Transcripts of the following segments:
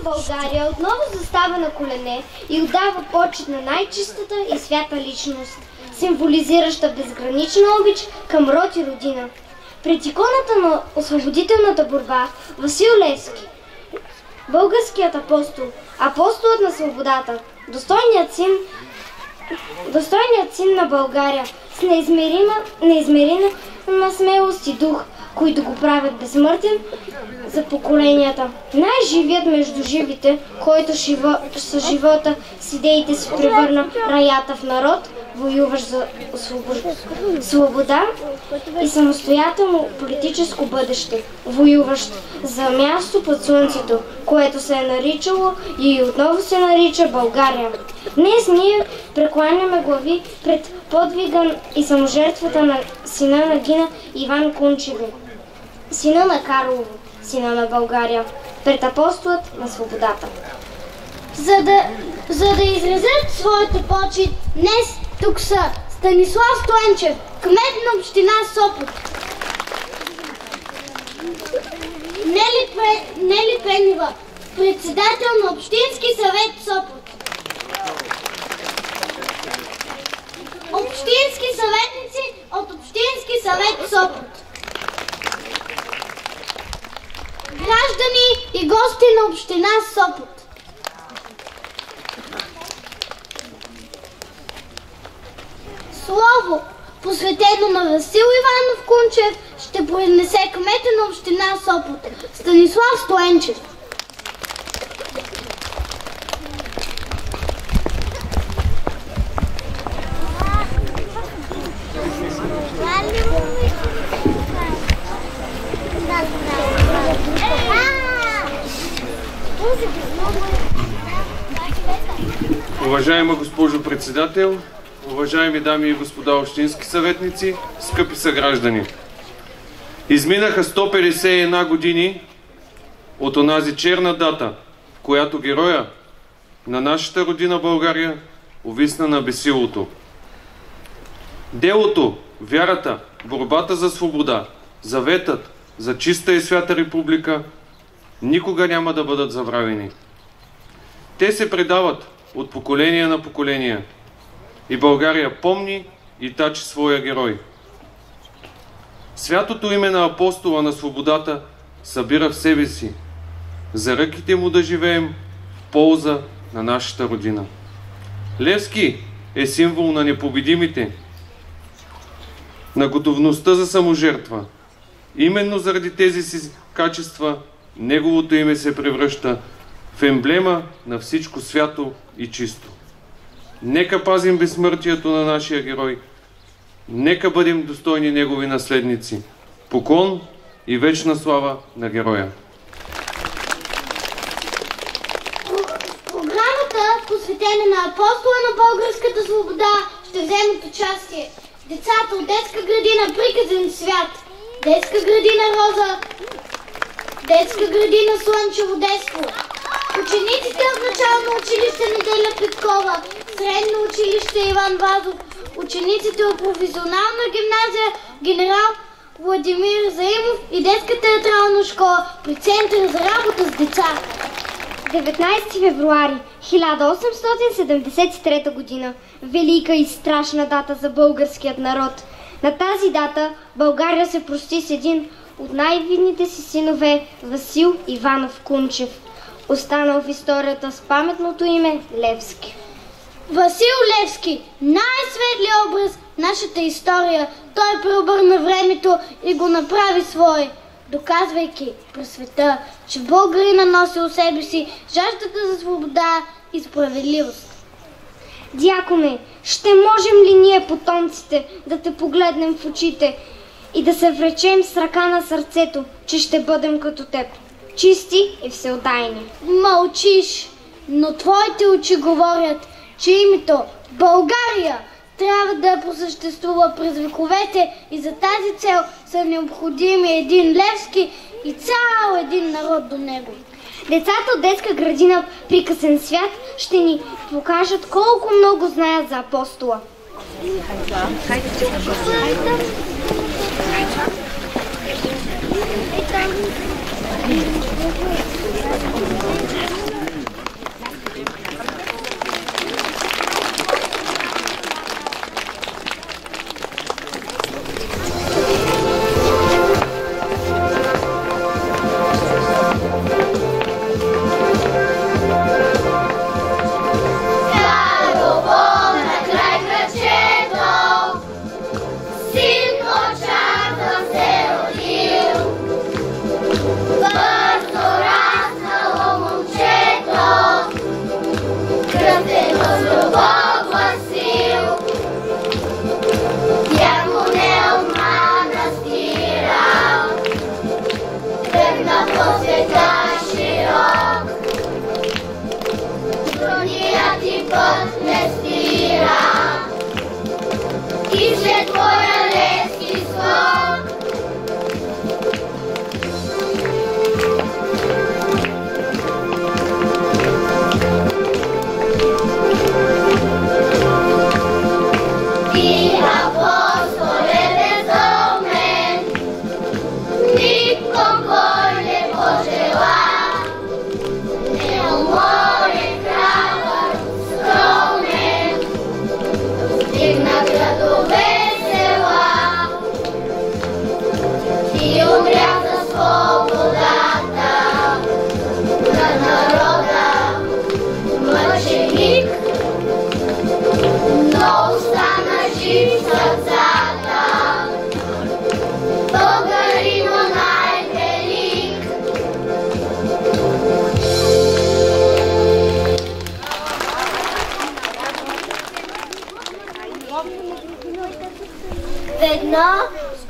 България отново застава на колене и отдава почет на най-чистата и свята личност, символизираща безгранична обич към род и родина. Пред иконата на освободителната борба Васил Левски, българският апостол, апостолът на свободата, достойният син на България, с неизмерима смелост и дух, които го правят безсмъртен за поколенията. Най-живият между живите, който с живота с идеите си превърна раята в народ, воюващ за свобода и самостоятелно политическо бъдеще, воюващ за място под слънцето, което се е наричало и отново се нарича България. Днес ние прекланяме глави пред подвига и саможертвата на сина на Гина Иван Кунчево, сина на Карлово, сина на България, пред апостолът на свободата. За да изразят своята почет, днес тук са Станислав Стоенчев, кмет на община Сопот, Нели Пенева, председател на Общински съвет Сопот, общински съветници от Общински съвет Сопот, граждани и гости на община Сопот. Слово, посветено на Васил Иванов Кунчев, ще произнесе кмета на община Сопот, Станислав Стоенчев. Уважаема госпожо председател, уважаеми дами и господа общински съветници, скъпи съграждани! Изминаха 151 години от онази черна дата, в която героя на нашата родина България увисна на бесилото. Делото, вярата, борбата за свобода, заветът за чиста и свята република никога няма да бъдат забравени. Те се предават от поколение на поколение. И България помни и тачи своя герой. Святото име на апостола на свободата събира в себе си. За ръките му да живеем в полза на нашата родина. Левски е символ на непобедимите, на готовността за саможертва. Именно заради тези си качества неговото име се превръща в емблема на всичко свято и чисто. Нека пазим безсмъртието на нашия герой. Нека бъдем достойни негови наследници. Поклон и вечна слава на героя. Програмата, посветена на апостола на българската свобода, ще вземат участие децата от детска градина Приказен свят, детска градина Роза, детска градина Слънчево детство, учениците от начално училище Неделя Петкова, средно училище Иван Вазов, учениците от професионална гимназия Генерал Владимир Заимов и детска театрална школа при Центъра за работа с деца. 19 февруари 1873 година. Велика и страшна дата за българският народ. На тази дата България се прости с един от най-видните си синове Васил Иванов Кунчев, останал в историята с паметното име Левски. Васил Левски, най-светлият образ в нашата история, той преобърна времето и го направи свой, доказвайки през света, че българина носи у себе си жаждата за свобода и справедливост. Дяконе, ще можем ли ние, потомците, да те погледнем в очите и да се вречем с ръка на сърцето, че ще бъдем като теб, чисти и всеотдайни? Мълчиш, но твоите очи говорят, че името България трябва да просъществува през вековете и за тази цел са необходими един Левски и цял един народ до него. Децата от детска градина Приказен свят ще ни покажат колко много знаят за апостола.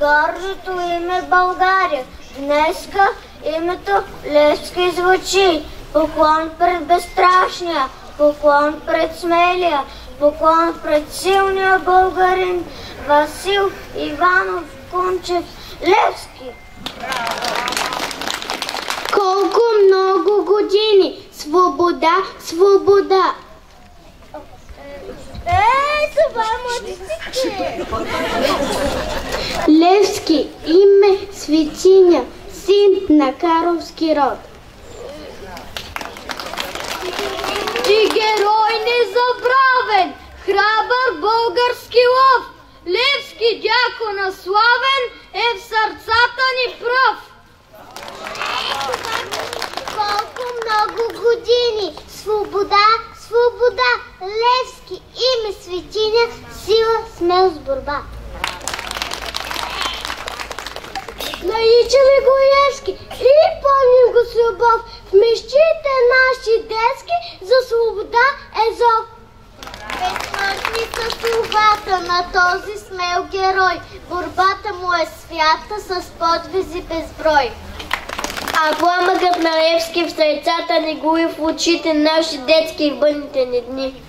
гордото име България. Днеска името Левски звучи. Поклон пред безстрашния, поклон пред смелия, поклон пред силния българин Васил Иванов Кунчев Левски. Колко много години! Свобода, свобода! Това младичите! Левски, име Светиня, син на Карловски род. Ти герой незабравен, храбър български лов, Левски дякона славен е в сърцата ни пръв. Колко много години! Свобода, свобода! Левски, име Светиня, сила, смелост, борба. Нарича ли го Левски и помним го с любов, в мечтите наши детски за свобода е зов. Безсмъртни са словата на този смел герой, борбата му е свята с подвизи безброй. А пламъкът на Левски в сърцата ни гори в очите наши детски и бъдните ни дни.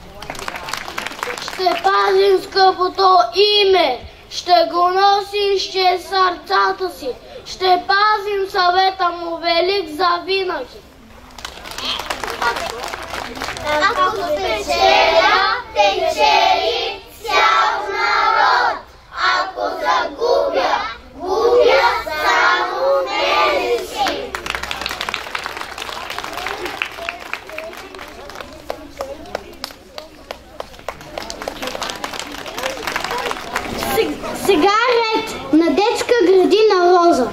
Ще пазим скъпото име, ще го носим ще сърцата си, ще пазим съвета му велик за винаги. Ако спечеля, печели цял народ, ако загубя, губя само мене си. Сега ред на детска градина Роза.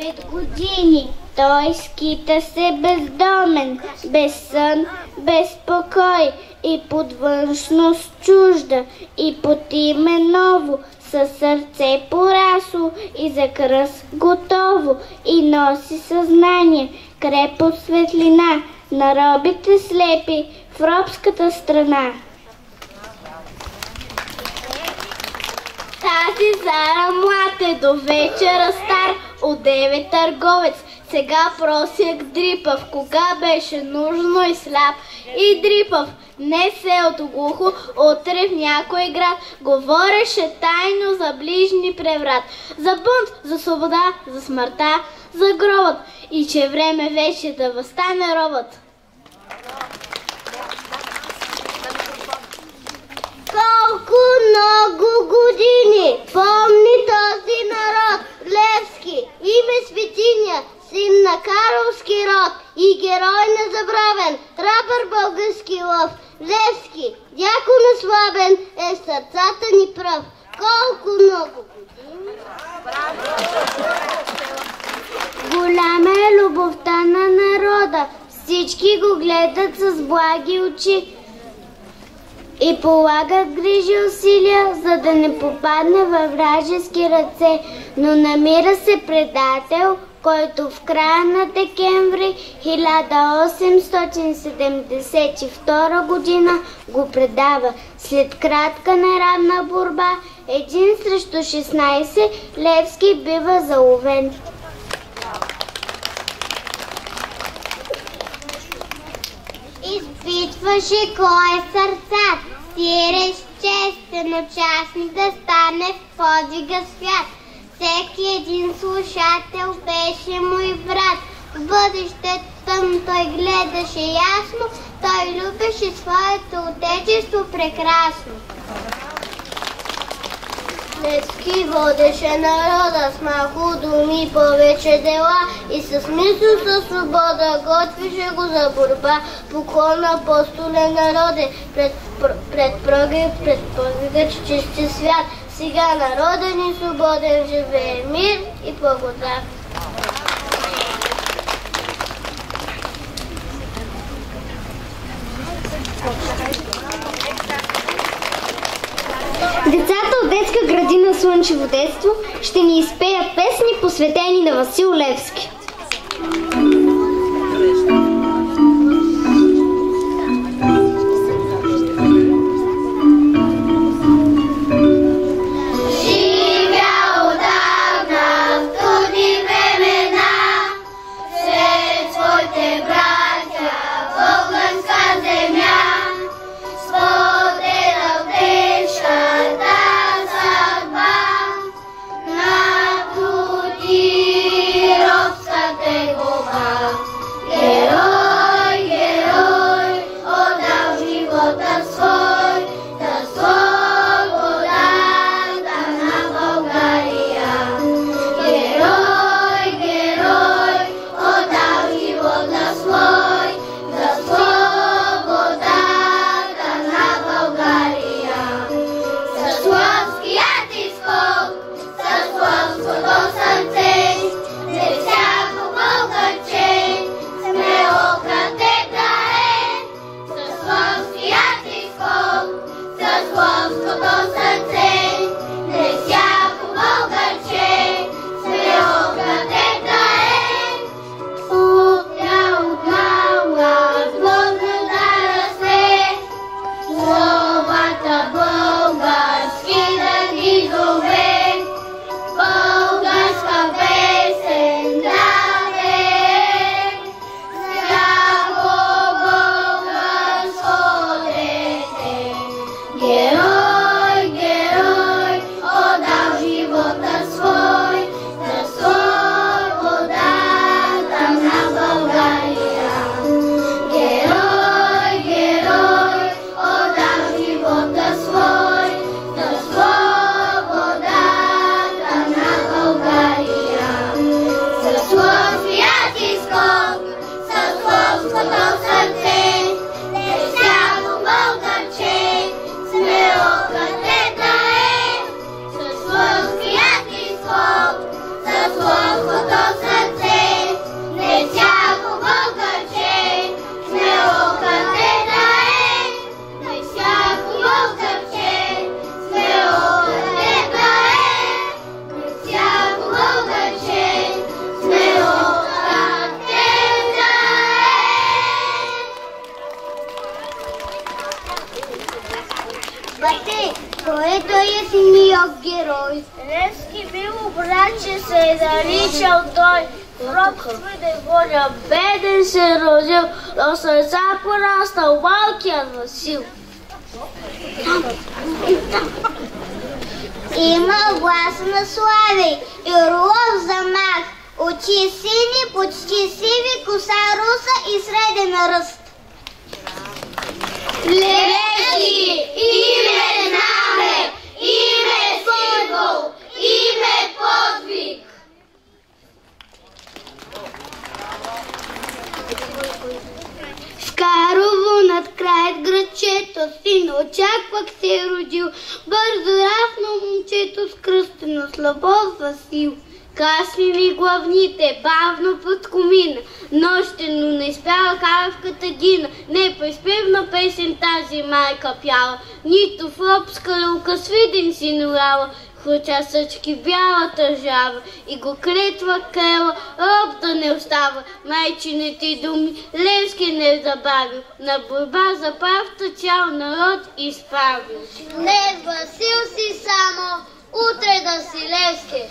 9 години. Той скита се бездомен, без сън, без покой, и под външност чужда, и под име ново, със сърце порасло и за кръст готово, и носи съзнание, крепост светлина, на робите слепи в робската страна. Тази Зара млад е, до вечера стар, одеве търговец, сега просяк дрипав, кога беше нужно и сляп и дрипав. Днес селото глухо, утре в някой град говореше тайно за ближни преврат, за бунт, за свобода, за смъртта, за гробът, и че време вече да въстане робът. Колко много години помни този народ, Левски, име Светиня, син на Карловски род и герой незабравен, рапър български лъв. Левски, дякона славен, е в сърцата ни пръв. Колко много години! Голяма е любовта на народа, всички го гледат с благи очи и полагат грижи усилия, за да не попадне във вражески ръце, но намира се предател, който в края на декември 1872 година го предава. След кратка неравна борба, 1 срещу 16, Левски бива заловен. Изпитваше кой е сърца, сиреш честен участник да стане в подвига свят. Всеки един слушател беше му и брат. В бъдещето той гледаше ясно, той любеше своето отечество прекрасно. Левски водеше народа с малко думи, повече дела и с мисъл със свобода готвеше го за борба. Поклон апостоле народе, пред подвига чисти свят. Сега народа ни свободен живее, мир и благодат. Децата от детска градина Слънчево детство ще ни изпеят песни, посветени на Васил Левски. Робска висок герой. Левски мило братче се е наричал той, род свиде воля, беден се родил, но сърца пораснал малкият Васил. Има глас на слави и орлов замах, очи сини, почти сиви, коса руса и среден ръст. Левски, име знаме, име символ, име подвиг. В Карово над край градчето син очаквах се родил, бързо равно момчето с кръстено слабов Васил. Касни ми главните, бавно под комина, нощено не спяла каравката гина, не преспевна песен тази майка пяла, нито в робска люлка свиден си норала, хруча съчки бялата жава и го клетва крела, роб да не остава, майчините думи Левски не забавил, на борба за правта цял народ изправил. Днес Васил си само, утре да си Левски.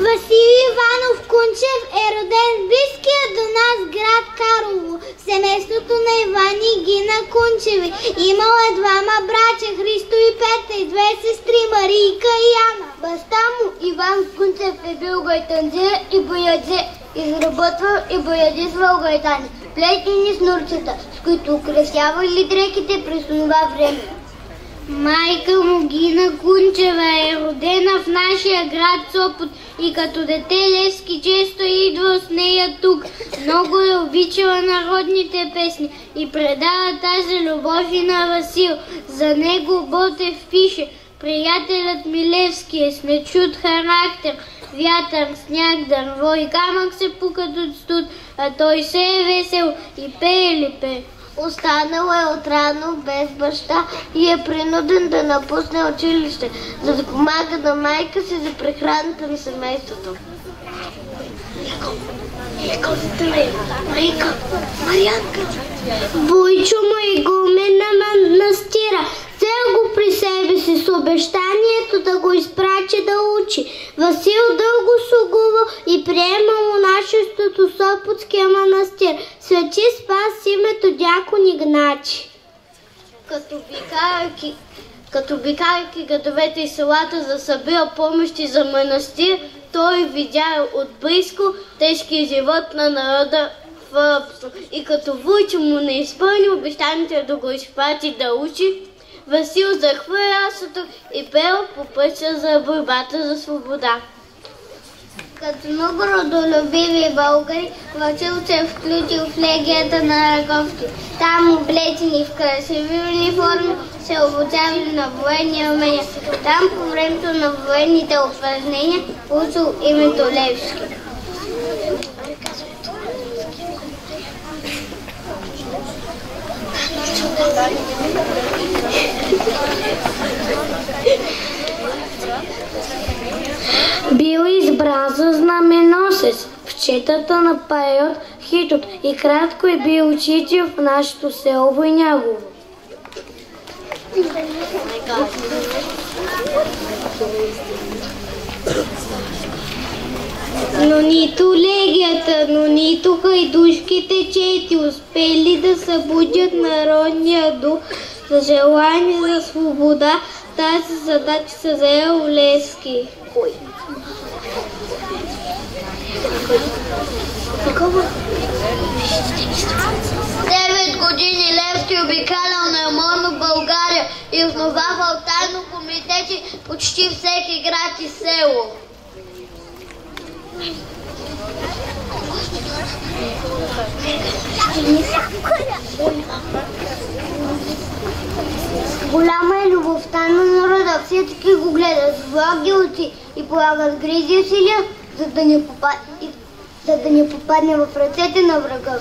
Васил Иванов Кунчев е роден в близкия до нас град Карлово, в семейството на Иван и Гина Кунчеви. Имал е двама братя, Христо и Петя, и две сестри, Марийка и Ана. Баща му Иван Кунчев е бил гайтанджия и боядзе, изработвал и боядисвал гайтани, плетени с нурчета, с които украсявали дреките през това време. Майка му Гина Кунчева е родена в нашия град Сопот и като дете Левски често е идвал с нея тук. Много е обичала народните песни и предава тази любов и на Васил. За него Ботев пише: приятелят ми Левски е с нечут характер, вятър, сняг, дърво и камък се пукат от студ, а той се е весел и пее ли пее. Останал е отрано без баща и е принуден да напусне училище, за да помага на майка си за прехраната на семейството. Бойчо му е игумен на манастира. Цел го при себе си с обещанието да го изпрачи да учи. Васил дълго слугувал и приемал монашеството в Сопотския манастир. Свети Спас името дякон Игначи. Като обикаляйки градовете и селата за събира помощи за манастир, той видя отблизко тежкия живот на народа в робство. И като Войчо му не изпълни обещанието да го изпрати да учи, Васил захвърля расото и пел по пътя за борбата за свобода. Като много родолюбиви българи, Васил се е включил в легията на Раковски. Там, облечени в красиви униформи, се обучавали на военни умения. Там, по времето на военните упражнения, учил името Левски. Бил избран за знаменосец в четата на Пайот Хитот и кратко е бил учител в нашето село Войнягово. Но нито легията, но нито хайдушките чети успели да събудят народния дух за желание за свобода. Тази задача се заел Левски. 9 години Левски обикалял неуморно България и основавал тайно комитети почти всеки град и село. Голяма е любовта на народа, всички го гледат с влаги очи и полагат грижи усилия, за да не попадне в ръцете на врага.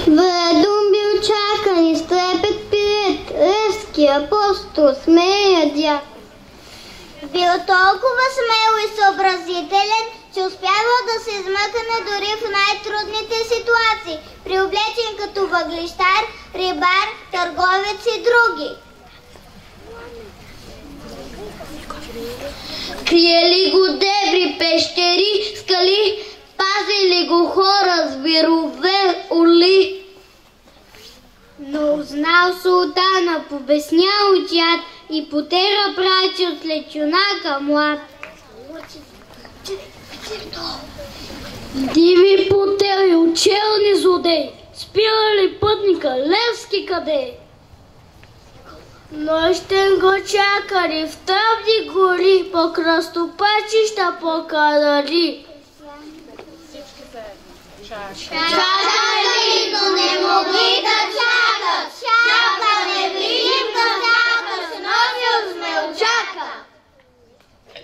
Ведум бил чакан и с трепет приет, Левски апостол, смея дяк. Бил толкова смел и съобразителен, че успявал да се измъкне дори в най-трудните ситуации, приоблечен като въглищар, рибар, търговец и други. Криели го дебри, пещери, скали, пазили го хора, зверове, оли. Но узнал султана, побеснял отят и потера прачи от лечунака млад. Диви потери, учелни злодеи, спирали пътника, Левски къде? Нощен го чакали в тъмни гори, по кръстопътища, по канали. Чакали, но не могли да чакат. Чакали, видим казака, с носил смелчака.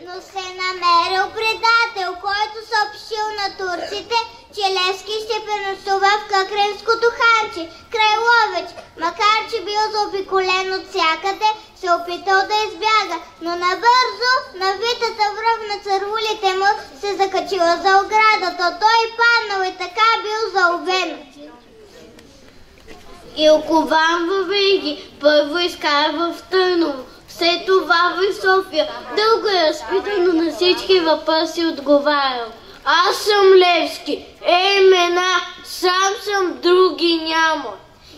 Но се намерил предател, който съобщил на турците, че Левски ще пренощува в Къкренското ханче, край Ловеч. Макар че бил заобиколен от всякъде, се опитал да избяга, но набързо навитата връв на цървулите му се закачила за оградата. Той паднал и така бил заловен. И окован във вериги, първо изкара в Търново, след това в София. Дълго е разпитано, на всички въпроси отговарял. Аз съм Левски, имена, сам съм, други няма.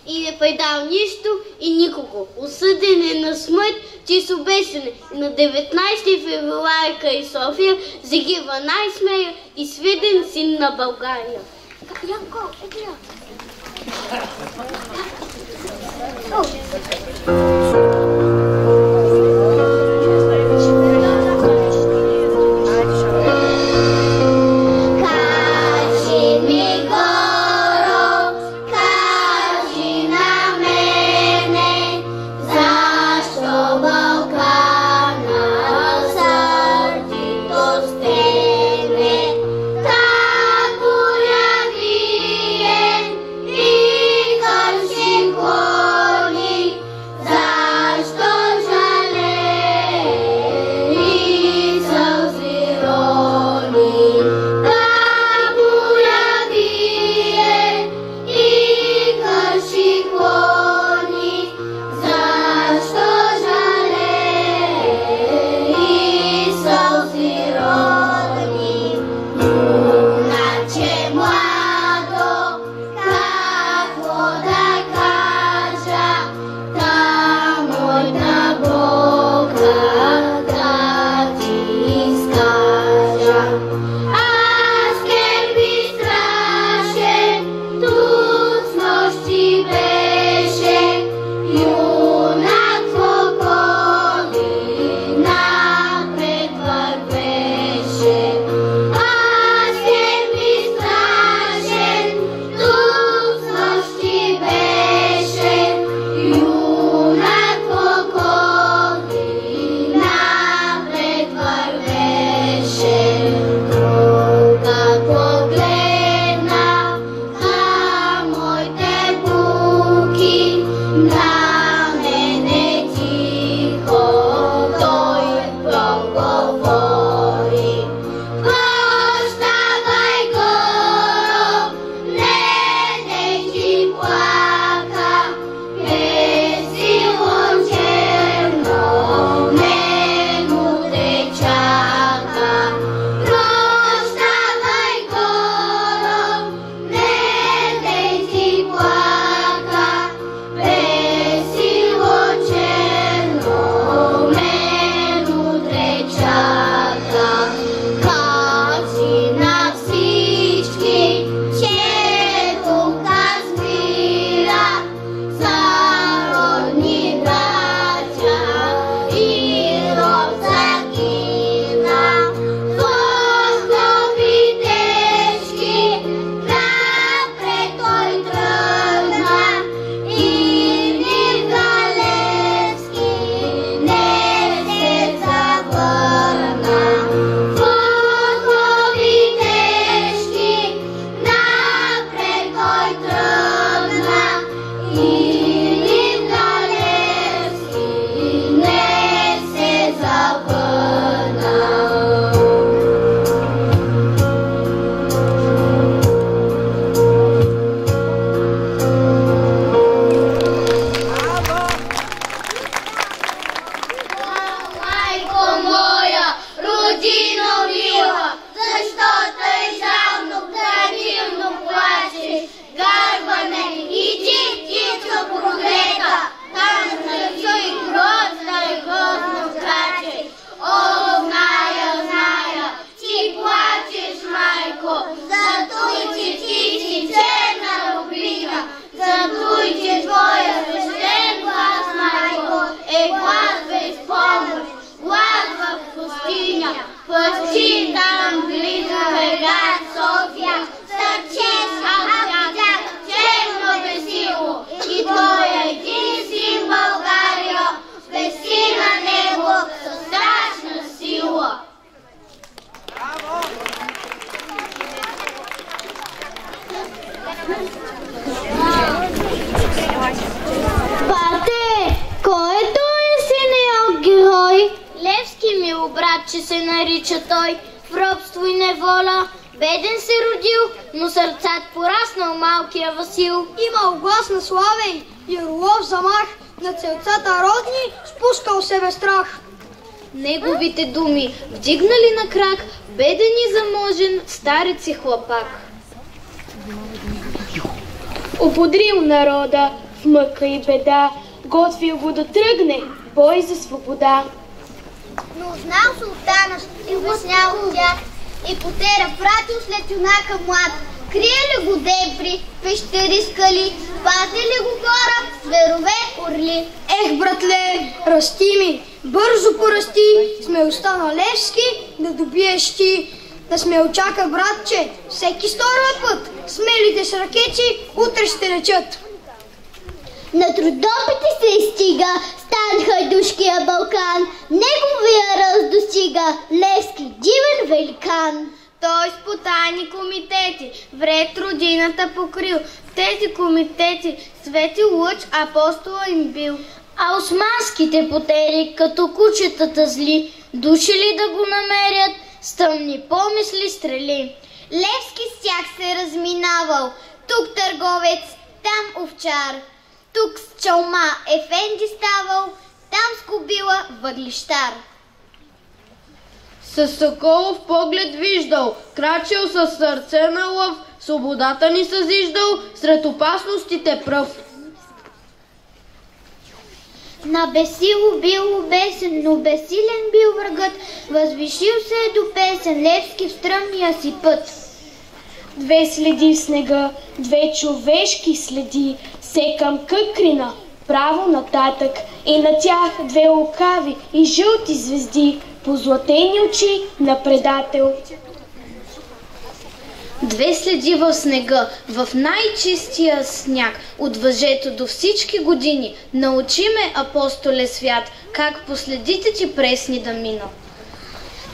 И не предал нищо и никого. Осъден е на смърт, чист обесен. На 19 февруари край София загива най-смея и свиден син на България. Янко, еглия. Защо само братче се нарича той, в робство и неволя. Беден се родил, но сърцат пораснал малкия Васил. Имал глас на славей и орлов замах, на целцата родни спускал себе страх. Неговите думи вдигнали на крак беден и заможен старец и хлапак. Ободрил народа в мъка и беда, готвил го да тръгне бой за свобода. Но узнал султана и обяснял от тях, и потера пратил след юнака млад. Криели го дебри, пещери скали, пазили го хора, зверове, орли. Ех, братле, расти ми, бързо порасти, смелостта на Левски да добиеш ти. Да сме очака, братче, всеки стория път, смелите с ракети утре ще лечат. На трудопите се изстига стан хайдушкия Балкан, неговия ръст достига Левски дивен великан. Той с потайни комитети вред родината покрил. В тези комитети свети лъч апостола им бил. А османските потери, като кучетата зли, душили да го намерят с тъмни помисли стрели. Левски с тях се разминавал, тук търговец, там овчар. Тук с чалма ефенди ставал, там с кобила въглищар. С соколов поглед виждал, крачил със сърце на лъв, свободата ни съзиждал, сред опасностите пръв. На бесило бил обесен, но бесилен бил врагът, възвишил се е до песен Левски в стръмния си път. Две следи в снега, две човешки следи, се към къкрина, право нататък, и на тях две лукави и жълти звезди, позлатени очи на предател. Две следи в снега, в най-чистия сняг, от въжето до всички години. Научи ме, апостоле свят, как по следите ти пресни да мина.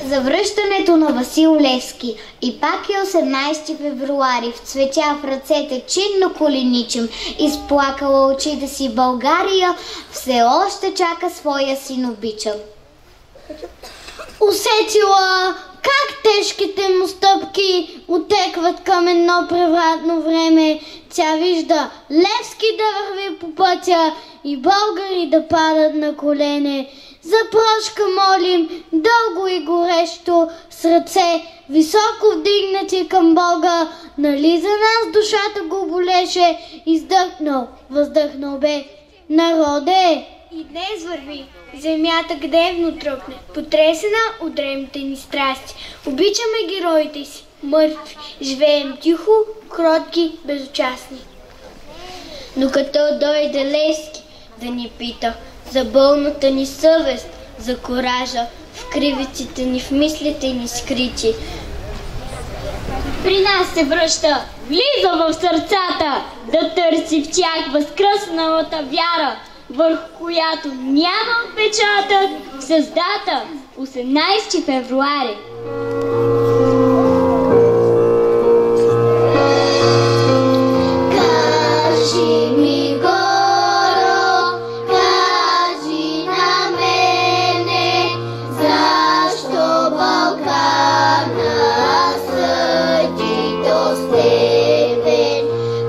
За връщането на Васил Левски. И пак е 18 февруари, в цветя в ръцете чинно коленичим, изплакала очите си България, все още чака своя син обичал. Усетила как тежките му стъпки отекват към едно превратно време. Тя вижда Левски да върви по пътя и българи да падат на колене. За прошка молим, дълго и горещо, с ръце високо вдигнати към Бога. Нали за нас душата го болеше, издъхнал, въздъхнал бе. Народе! И днес върви, земята гневно тръпне, потресена от древните ни страсти. Обичаме героите си, мъртви, живеем тихо, кротки, безучастни. Но като дойде Левски да ни пита за болната ни съвест, за коража в кривиците ни, в мислите ни скрити. При нас се връща, влиза в сърцата, да търси в тях възкръсналата вяра, върху която няма отпечатък, с дата 18 февруари. Кажи ми, Горо, кажи на мене, защо Балкана съди до степен.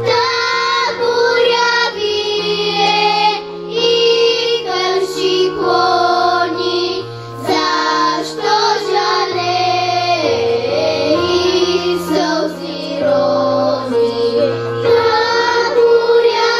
Таборя вие и кърши клони, защо жалее и сълзи рони. Таборя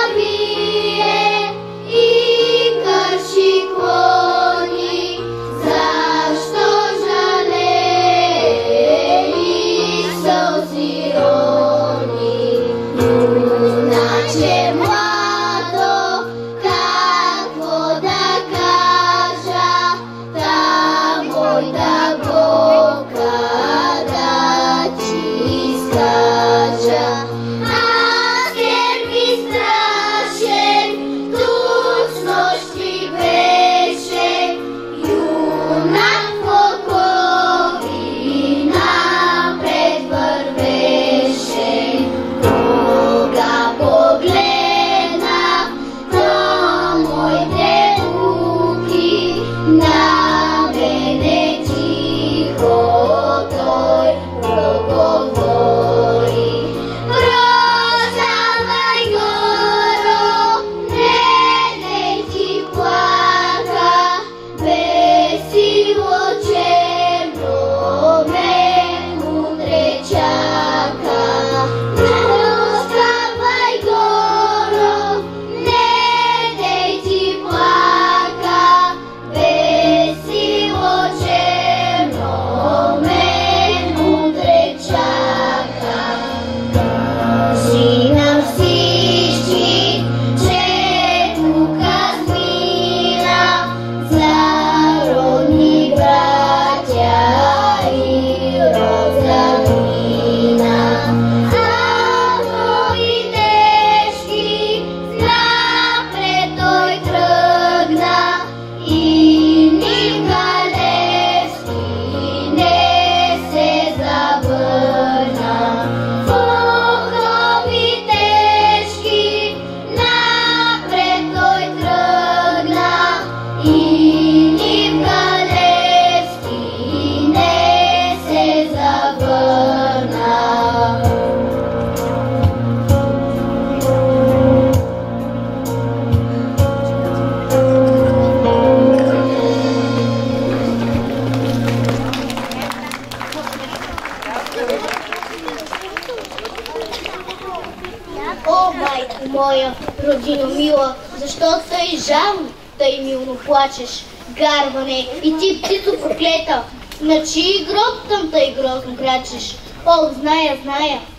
Годино мила, защо тъй жално, тъй милно плачеш? Гарване, и ти, птицо проклета, на чий гроб там тъй грозно крачеш? О, зная,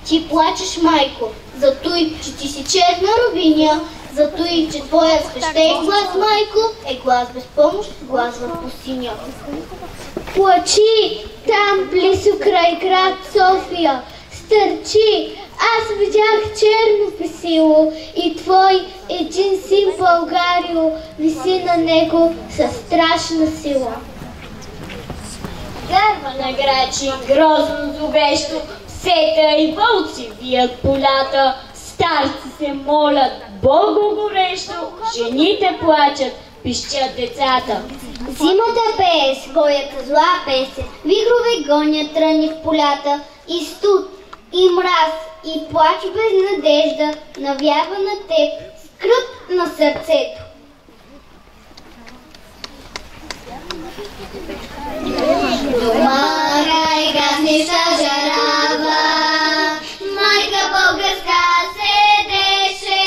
ти плачеш, майко, за той, че ти си черна рубиня, за той, че твоя свещен глас, майко, е глас без помощ, глас в пустиня. Плачи там близо край град София, стърчи, аз видях черно песило и твой един син Българио виси на него със страшна сила. Гарва на грачи, грозно зловещо, сета и вълци вият полята, старци се молят, Богу горещо, жените плачат, пищят децата. Зимата пее своята зла песен, вихрове гонят тръни в полята, и студ, и мраз, и плач без надежда навява на теб скръб на сърцето. Дома край гаснеща жарава, майка българска седеше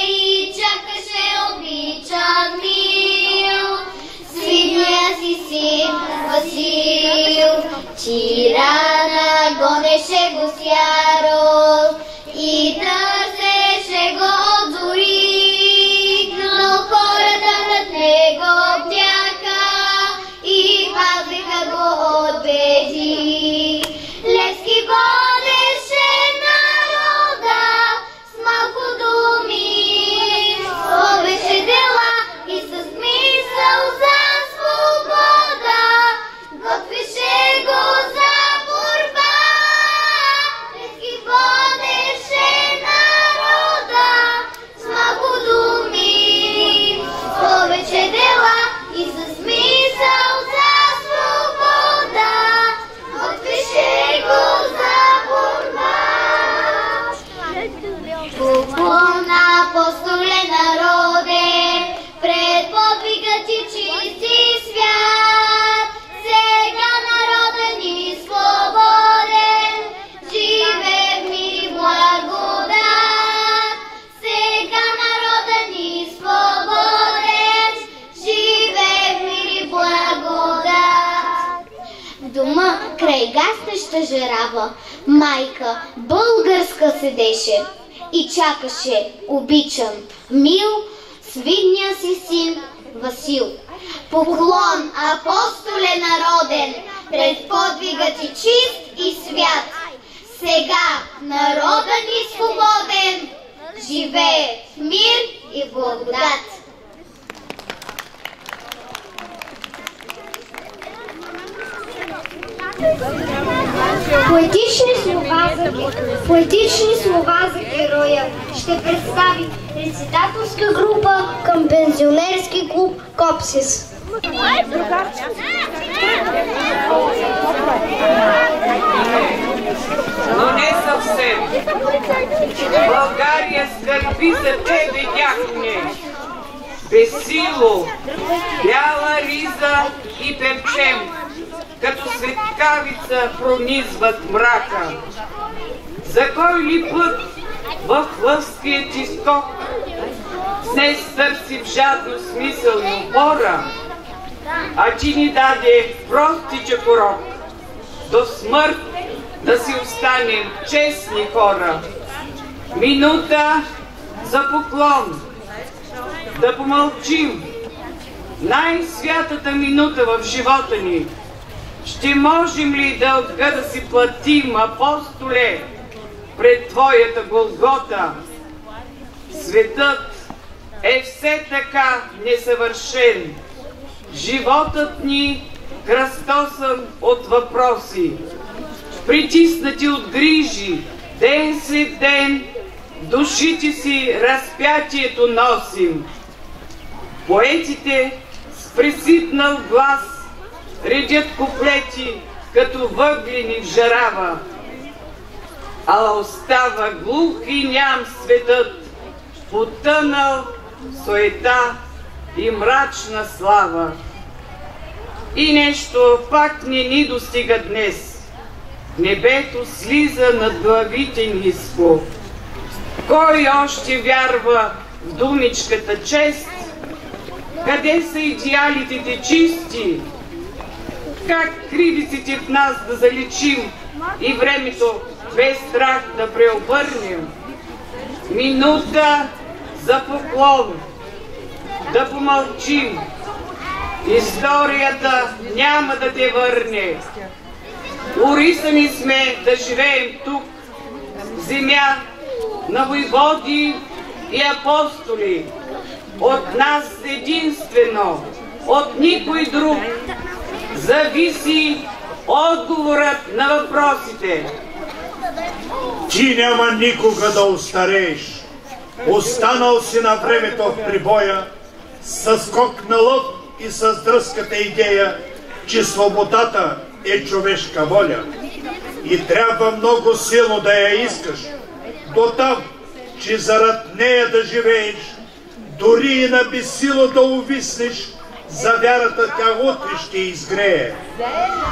и чакаше обичан мил. Свидния си син Васил, тирана гонеше го с ярост и търсеше го от зори, но хората над него бяха и пазиха го от беди. Левски водеше народа с малко думи, с повече дела и с мисъл за свобода. Готвеше го за борба. Левски водеше народа с малко думи, с повече дела и с мисъл за свобода. Готвеше го за борба. Поклон на апостоле народен, пред подвига ти чисти свят. Сега народът ни свободен, живее в мир и благодат. Сега народът ни свободен, живее в мир и благодат. В дома край гаснеща жарава, майка българска седеше и чакаше обичан, мил, свидния си син Васил. Поклон, апостоле народен, пред подвига ти чист и свят. Сега народът ни свободен, живее в мир и благодат. Поетични слова за героя ще представи рецитателска група към пенсионерски клуб Копсис. Но не съвсем. България скърби за тебе, дяконе. Бесило, бяла риза и перчем, като светкавица пронизват мрака. За кой ли път в лъвския ти скок днес търси в жадно смисъл и опора, а ти ни даде простичък урок до смърт да си останем честни хора. Минута за поклон, да помълчим. Най-святата минута в живота ни. Ще можем ли дълга да си платим, апостоле, пред твоята Голгота? Светът е все така несъвършен. Животът ни кръстосан от въпроси. Притиснати от грижи, ден след ден, душите си разпятието носим. Поетите с преситнал глас редят куплети, като въглени в жарава. А остава глух и ням светът, потънал в суета и мрачна слава. И нещо пак не ни достига днес. Небето слиза над главите ниско. Кой още вярва в думичката чест? Къде са идеалите ти чисти? Как кривиците в нас да заличим и времето без страх да преобърнем? Минута за поклон, да помълчим. Историята няма да те върне. Урисани сме да живеем тук, в земя на войводи и апостоли. От нас единствено, от никой друг, зависи отговорът на въпросите. Ти няма никога да остарееш. Останал си на времето в прибоя, с скок на лъв и с дръзката идея, че свободата е човешка воля. И трябва много силно да я искаш, до там, че зарад нея да живееш, дори и на безсило да увиснеш, за вярата тя утре ще изгрее.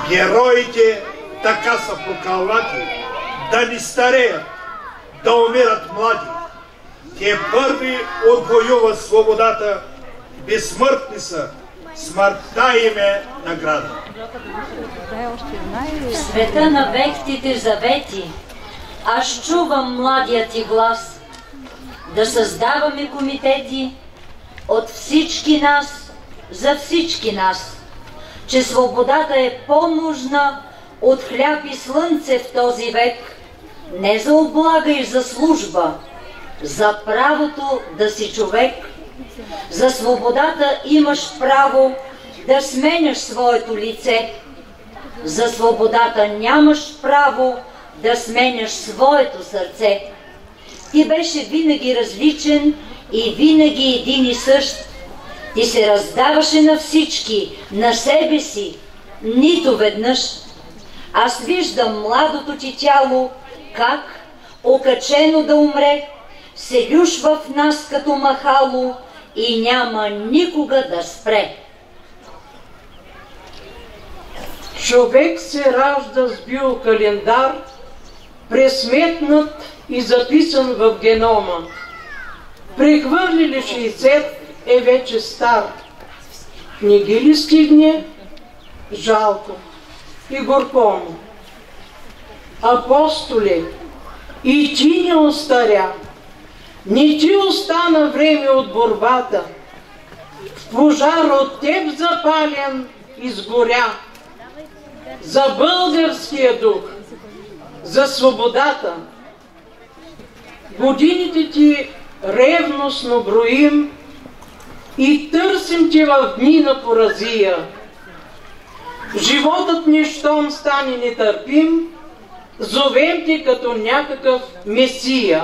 Героите така са покалвати, да не стареят, да умират млади. Те първи отвоюват свободата, безсмъртни са, смъртта им е награда. В света на вектите завети аз чувам младият ти глас, да създаваме комитети от всички нас, за всички нас, че свободата е по-нужна от хляб и слънце в този век, не за облага и за служба, за правото да си човек. За свободата имаш право да сменяш своето лице. За свободата нямаш право да сменяш своето сърце. Ти беше винаги различен и винаги един и същ. Ти се раздаваше на всички, на себе си, нито веднъж. Аз виждам младото ти тяло, как, окачено да умре, се люшва в нас като махало и няма никога да спре. Човек се ражда с биокалендар, пресметнат и записан в генома. Прехвърли ли 60, е вече стар. Не ги ли стигне? Жалко и горко му. Апостоли, и ти не остаря, не ти остана време от борбата. В пожар от теб запален изгоря. За българския дух, за свободата. Годините ти ревностно броим и търсим ти в дни на поразия. Животът ни щом стане нетърпим, зовем ти като някакъв месия.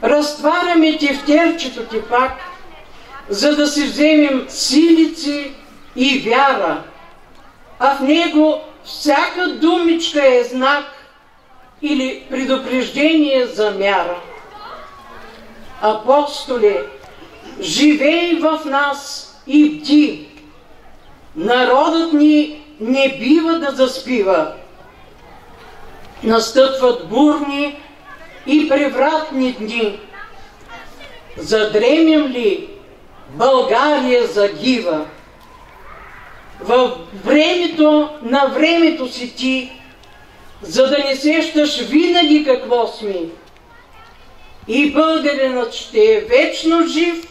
Разтваряме ти в терчето ти пак, за да си вземем силици и вяра, а в него всяка думичка е знак или предупреждение за мяра. Апостоли, живей в нас и бди. Народът ни не бива да заспива. Настъпват бурни и превратни дни. Задремем ли, България загива. Във времето на времето си ти, за да не сещаш винаги какво сме. И българинът ще е вечно жив,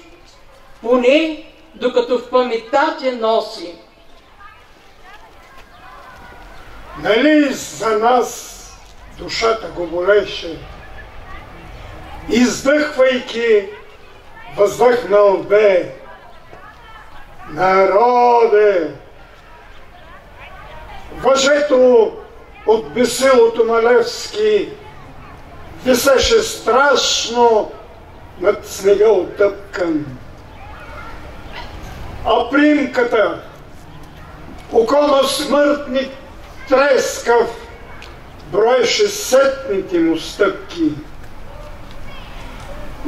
поне докато в паметта те носи. Нали за нас душата го болеше, издъхвайки въздъхнал бе: народе! Въжето от бесилото на Левски висеше страшно над снега отъпкан. А примката, около смъртник трескав, броеше сетните му стъпки.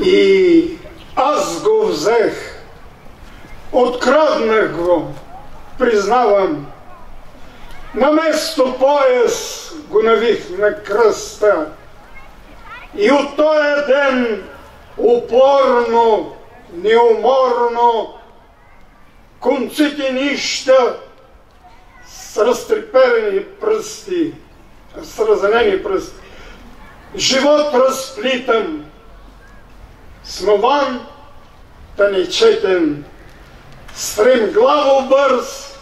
И аз го взех, откраднах го, признавам. Наместо пояс го навих на кръста. И от този ден упорно, неуморно, конците нища с разтреперени пръсти, с разранени пръсти. Живот разплитам, смъван, та нечетен, стремглаво бърз,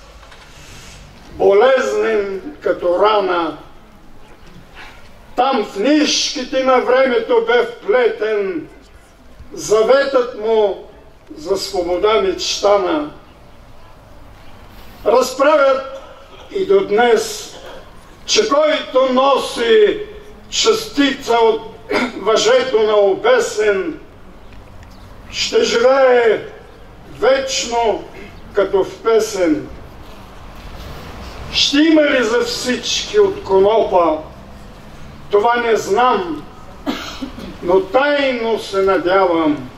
болезнен като рана. Там в нишките на времето бе вплетен заветът му за свобода мечтана. Разправят и до днес, че който носи частица от въжето на обесен, ще живее вечно като в песен. Ще има ли за всички от конопа? Това не знам, но тайно се надявам.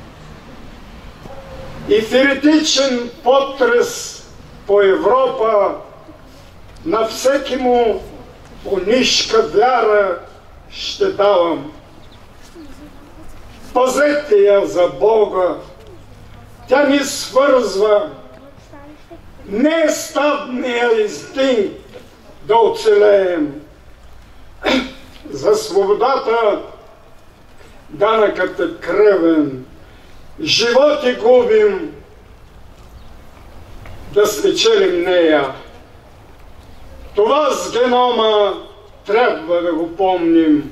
И в еретичен потрес по Европа на всеки му по нишка вяра ще давам. Пазете я за Бога, тя ни свързва. Не е стадния инстинкт да оцелеем. За свободата данъкът е кръвен. Животи губим, да спечелим нея. Това с генома трябва да го помним,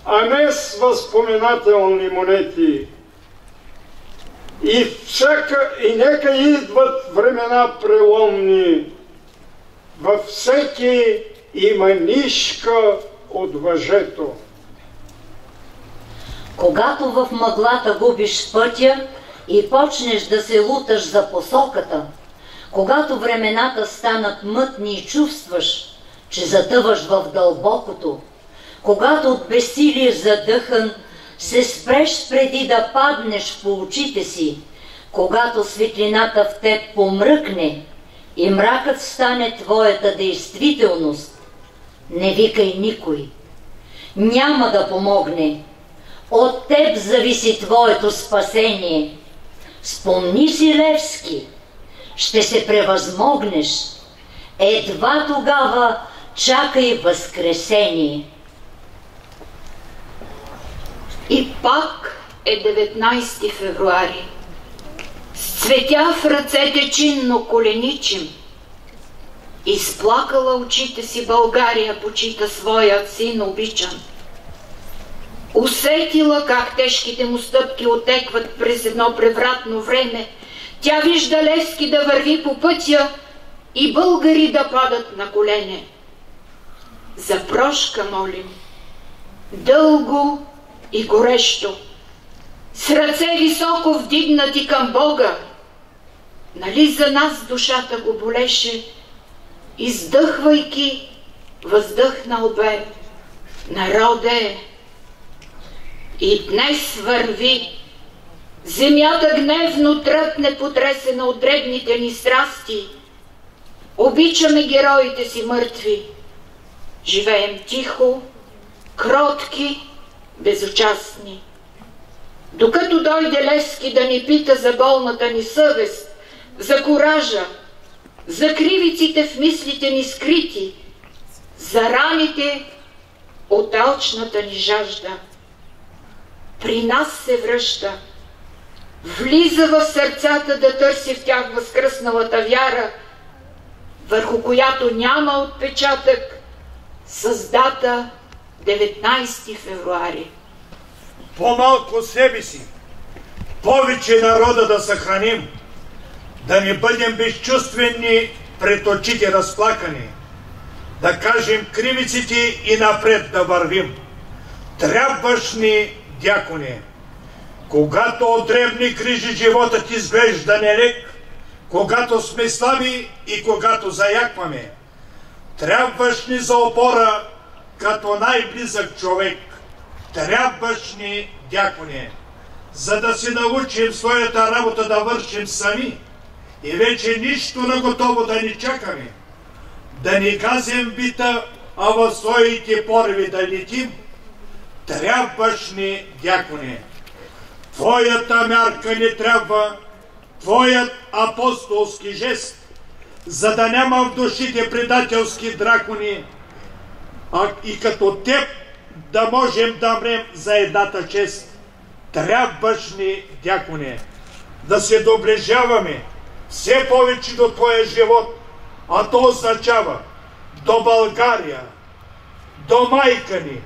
а не с възпоменателни монети. И нека идват времена преломни. Във всеки има нишка от въжето. Когато в мъглата губиш пътя и почнеш да се луташ за посоката, когато времената станат мътни и чувстваш, че затъваш в дълбокото, когато от безсилие задъхан се спреш преди да паднеш по очите си, когато светлината в теб помръкне и мракът стане твоята действителност, не викай никой. Няма да помогне. От теб зависи твоето спасение. Спомни си, Левски, ще се превъзмогнеш. Едва тогава чакай възкресение. И пак е 19 февруари. С цветя в ръцете чинно коленичим. Изплакала очите си България, почита своят син обичан. Усетила как тежките му стъпки отекват през едно превратно време. Тя вижда Левски да върви по пътя и българи да падат на колене. За прошка молим, дълго и горещо, с ръце високо вдигнати към Бога. Нали за нас душата го болеше, издъхвайки, въздъхнал бе: народе. И днес върви, земята гневно тръпне, потресена от дребните ни страсти. Обичаме героите си мъртви, живеем тихо, кротки, безучастни. Докато дойде Левски да ни пита за болната ни съвест, за коража, за кривиците в мислите ни скрити, за раните от алчната ни жажда. При нас се връща, влиза в сърцата да търси в тях възкръсналата вяра, върху която няма отпечатък, с дата 19 февруари. По-малко себе си, повече народа да съхраним, да не бъдем безчувствени пред очите разплакани, да кажем кривиците и напред да вървим. Трябваш ни, дяконе, когато от древни крижи животът изглежда нелек, когато сме слаби и когато заякваме. Трябваш ни за опора като най-близък човек. Трябваш ни, дяконе, за да си научим своята работа да вършим сами и вече нищо на готово да ни чакаме. Да ни газим бита, а в своите порви да летим. Трябваш ни, дяконе. Твоята мярка не трябва, твоят апостолски жест, за да няма в душите предателски дракони, а и като теб да можем да мрем за едната чест. Трябваш ни, дяконе, да се доближаваме все повече до твоя живот, а то означава до България, до майка ни.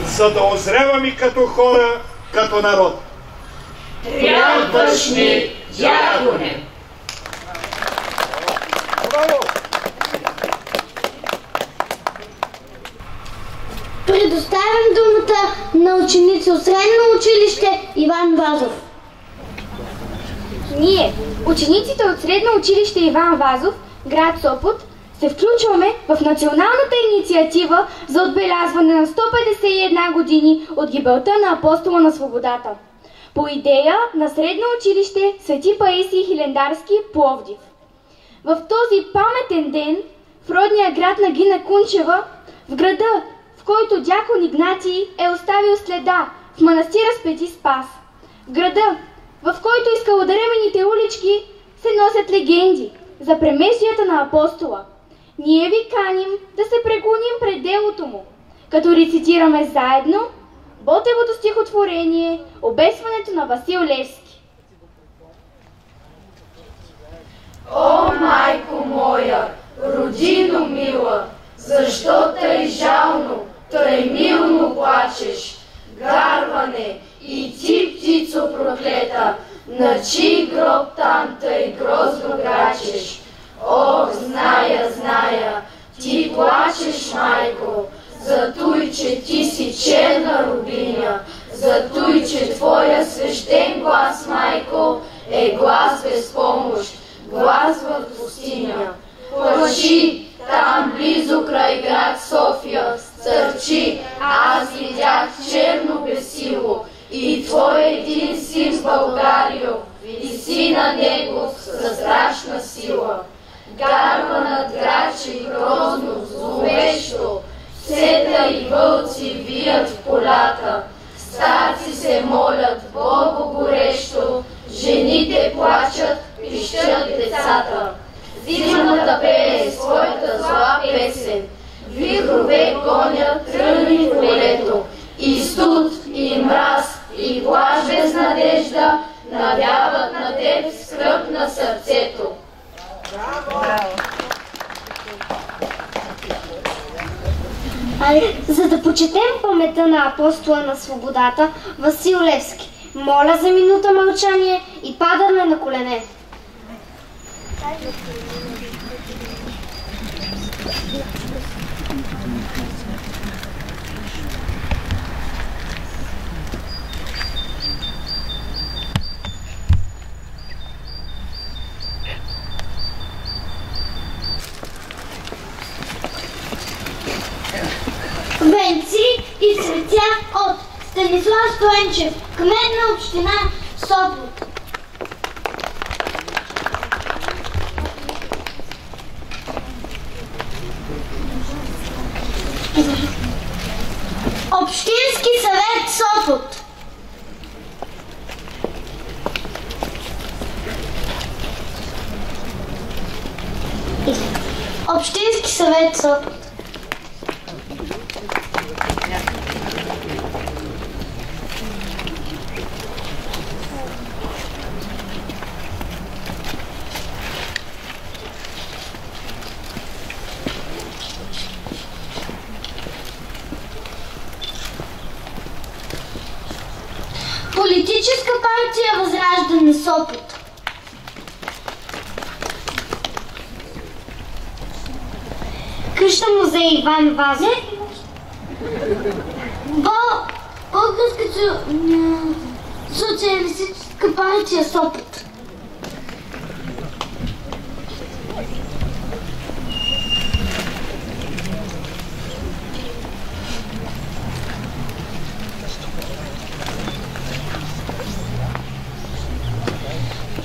За да озреваме като хора, като народ. Трябваш ни, дяконе! Предоставям думата на ученици от Средно училище Иван Вазов. Ние, учениците от Средно училище Иван Вазов, град Сопот, се включваме в националната инициатива за отбелязване на 151 години от гибелта на Апостола на свободата. По идея на Средно училище Свети Паисий Хилендарски, Пловдив. В този паметен ден в родния град на Гина Кунчева, в града, в който дякон Игнатий е оставил следа в манастира Свети Спас, в града, в който из скалодремените улички се носят легенди за премеждията на Апостола, ние ви каним да се преклоним пред делото му, като рецитираме заедно Ботевото стихотворение "Обесването на Васил Левски". О, майко моя, родино мила, защо тъй жално, тъй милно плачеш? Гарване, и ти, птицо проклета, на чий гроб там тъй грозно грачеш? Ох, зная, ти плачеш, майко, за той, че ти си черна рубиня, за той, че твоя свещен глас, майко, е глас без помощ, глас в пустиня. Плачи, там близо край град София, стърчи, аз видях черно бесило, и твой един син в Българио, виси на него със страшна сила. Гарва над грачи грозно, зловещо, сета и вълци вият в полята, старци се молят Богу горещо, жените плачат, пищят децата. Зимата пее своята зла песен, вихрове гонят тръни в полето, и студ, и мраз, и плаж без надежда навяват на теб скръб на сърцето. За да почетем паметта на Апостола на свободата Васил Левски, моля за минута мълчание и падане на колене. Венци и цветя от Станислав Стоенчев, кмет на община Сопот. Общински съвет Сопот. Общински съвет Сопот. Политическа партия Възраждане Сопот. Къща музей Иван Вазов. Българска социалистическа партия Сопот.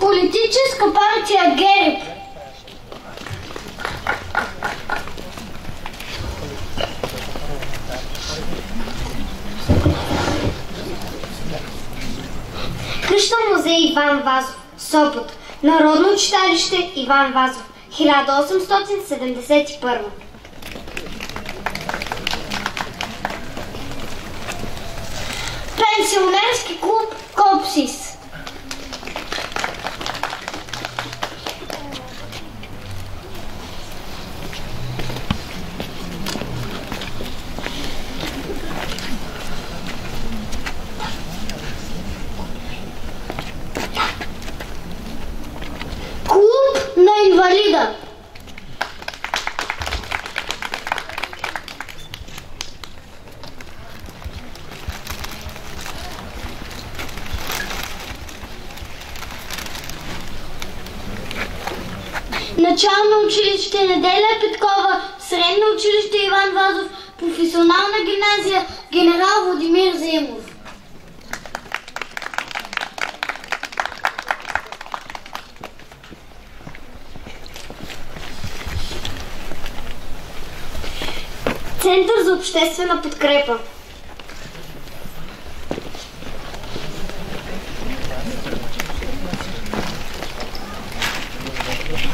Политическа партия ГЕРБ. музей Иван Вазов, Сопот. Народно читалище Иван Вазов, 1871. Пенсионерски клуб Копсис. Клуб на инвалида. Начално училище Неделя Петкова, средно училище Иван Вазов, професионална гимназия Генерал Владимир Заимов. Център за обществена подкрепа.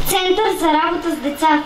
Център за работа с деца.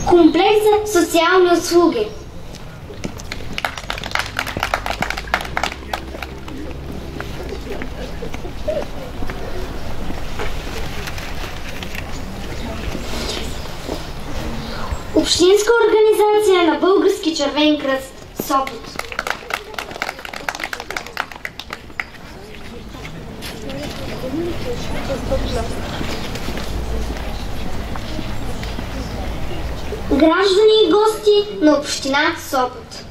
Комплекс за социални услуги. Общинска организация на Български червен кръст, Сопот. Граждани и гости на община Сопот.